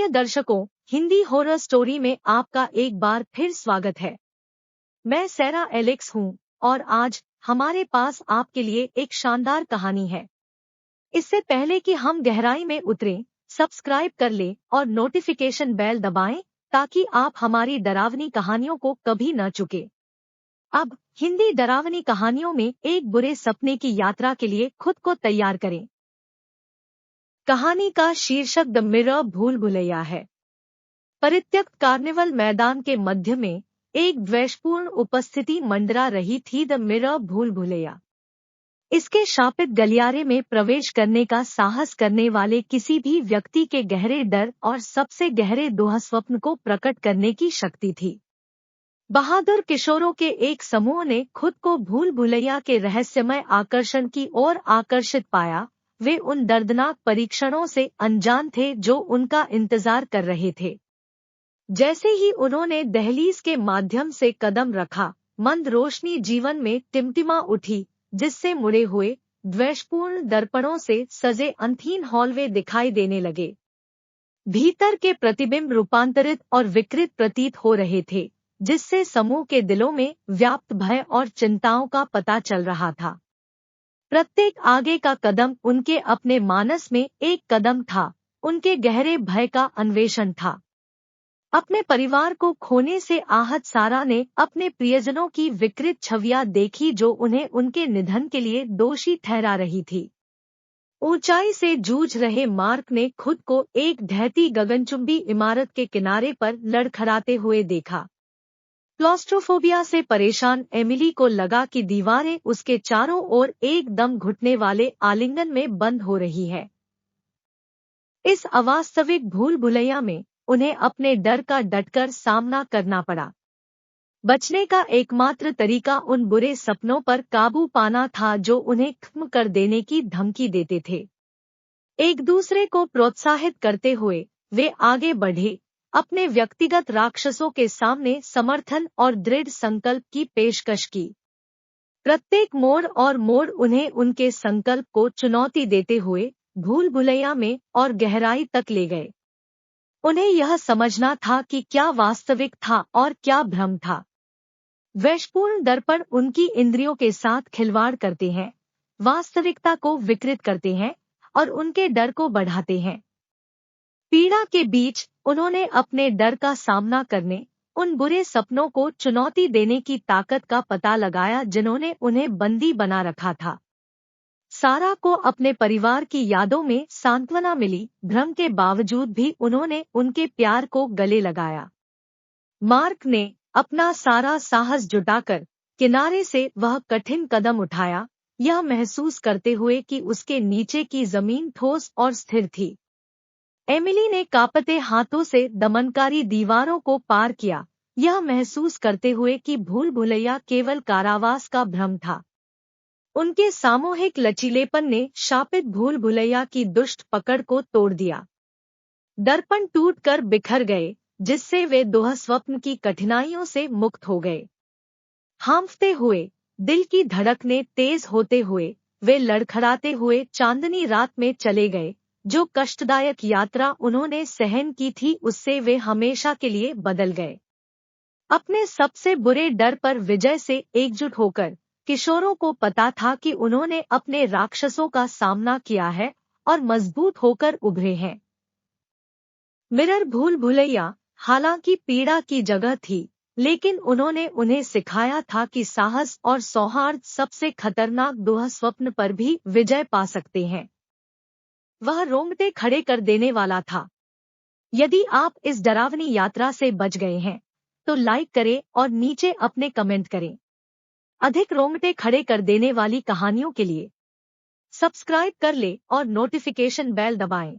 प्रिय दर्शकों, Hindi horror story में आपका एक बार फिर स्वागत है। मैं सैरा एलेक्स हूँ और आज हमारे पास आपके लिए एक शानदार कहानी है। इससे पहले कि हम गहराई में उतरें, सब्सक्राइब कर लें और नोटिफिकेशन बेल दबाएं ताकि आप हमारी डरावनी कहानियों को कभी न चुके। अब हिंदी डरावनी कहानियों में एक बुरे सपने की यात्रा के लिए खुद को तैयार करें। कहानी का शीर्षक द मिरर भूल भुलैया है। परित्यक्त कार्निवल मैदान के मध्य में एक द्वेषपूर्ण उपस्थिति मंडरा रही थी, द मिरर भूल भुलैया। इसके शापित गलियारे में प्रवेश करने का साहस करने वाले किसी भी व्यक्ति के गहरे डर और सबसे गहरे दुःस्वप्न को प्रकट करने की शक्ति थी। बहादुर किशोरों के एक समूह ने खुद को भूल भुलैया के रहस्यमय आकर्षण की ओर आकर्षित पाया। वे उन दर्दनाक परीक्षणों से अनजान थे जो उनका इंतजार कर रहे थे। जैसे ही उन्होंने दहलीज के माध्यम से कदम रखा, मंद रोशनी जीवन में टिमटिमा उठी, जिससे मुड़े हुए द्वेषपूर्ण दर्पणों से सजे अंतहीन हॉलवे दिखाई देने लगे। भीतर के प्रतिबिंब रूपांतरित और विकृत प्रतीत हो रहे थे, जिससे समूह के दिलों में व्याप्त भय और चिंताओं का पता चल रहा था। प्रत्येक आगे का कदम उनके अपने मानस में एक कदम था, उनके गहरे भय का अन्वेषण था। अपने परिवार को खोने से आहत सारा ने अपने प्रियजनों की विकृत छवियां देखी जो उन्हें उनके निधन के लिए दोषी ठहरा रही थी। ऊंचाई से जूझ रहे मार्क ने खुद को एक ढहती गगनचुंबी इमारत के किनारे पर लड़खड़ाते हुए देखा। क्लॉस्ट्रोफोबिया से परेशान एमिली को लगा कि दीवारें उसके चारों ओर एकदम घुटने वाले आलिंगन में बंद हो रही है। इस अवास्तविक भूल भुलैया में उन्हें अपने डर का डटकर सामना करना पड़ा। बचने का एकमात्र तरीका उन बुरे सपनों पर काबू पाना था जो उन्हें खत्म कर देने की धमकी देते थे। एक दूसरे को प्रोत्साहित करते हुए वे आगे बढ़े, अपने व्यक्तिगत राक्षसों के सामने समर्थन और दृढ़ संकल्प की पेशकश की। प्रत्येक मोड़ और मोड़ उन्हें उनके संकल्प को चुनौती देते हुए भूल भुलैया में और गहराई तक ले गए। उन्हें यह समझना था कि क्या वास्तविक था और क्या भ्रम था। द्वेषपूर्ण दर्पण उनकी इंद्रियों के साथ खिलवाड़ करते हैं, वास्तविकता को विकृत करते हैं और उनके डर को बढ़ाते हैं। पीड़ा के बीच उन्होंने अपने डर का सामना करने, उन बुरे सपनों को चुनौती देने की ताकत का पता लगाया जिन्होंने उन्हें बंदी बना रखा था। सारा को अपने परिवार की यादों में सांत्वना मिली, भ्रम के बावजूद भी उन्होंने उनके प्यार को गले लगाया। मार्क ने अपना सारा साहस जुटाकर किनारे से वह कठिन कदम उठाया, यह महसूस करते हुए कि उसके नीचे की जमीन ठोस और स्थिर थी। एमिली ने कांपते हाथों से दमनकारी दीवारों को पार किया, यह महसूस करते हुए कि भूल भुलैया केवल कारावास का भ्रम था। उनके सामूहिक लचीलेपन ने शापित भूल भुलैया की दुष्ट पकड़ को तोड़ दिया। दर्पण टूटकर बिखर गए, जिससे वे दुःस्वप्न की कठिनाइयों से मुक्त हो गए। हांफते हुए, दिल की धड़कनें तेज होते हुए, वे लड़खड़ाते हुए चांदनी रात में चले गए। जो कष्टदायक यात्रा उन्होंने सहन की थी उससे वे हमेशा के लिए बदल गए। अपने सबसे बुरे डर पर विजय से एकजुट होकर किशोरों को पता था कि उन्होंने अपने राक्षसों का सामना किया है और मजबूत होकर उभरे हैं। मिरर भूल भुलैया हालांकि पीड़ा की जगह थी, लेकिन उन्होंने उन्हें सिखाया था कि साहस और सौहार्द सबसे खतरनाक दुःस्वप्न पर भी विजय पा सकते हैं। वह रोंगटे खड़े कर देने वाला था। यदि आप इस डरावनी यात्रा से बच गए हैं, तो लाइक करें और नीचे अपने कमेंट करें। अधिक रोंगटे खड़े कर देने वाली कहानियों के लिए सब्सक्राइब कर लें और नोटिफिकेशन बेल दबाएं।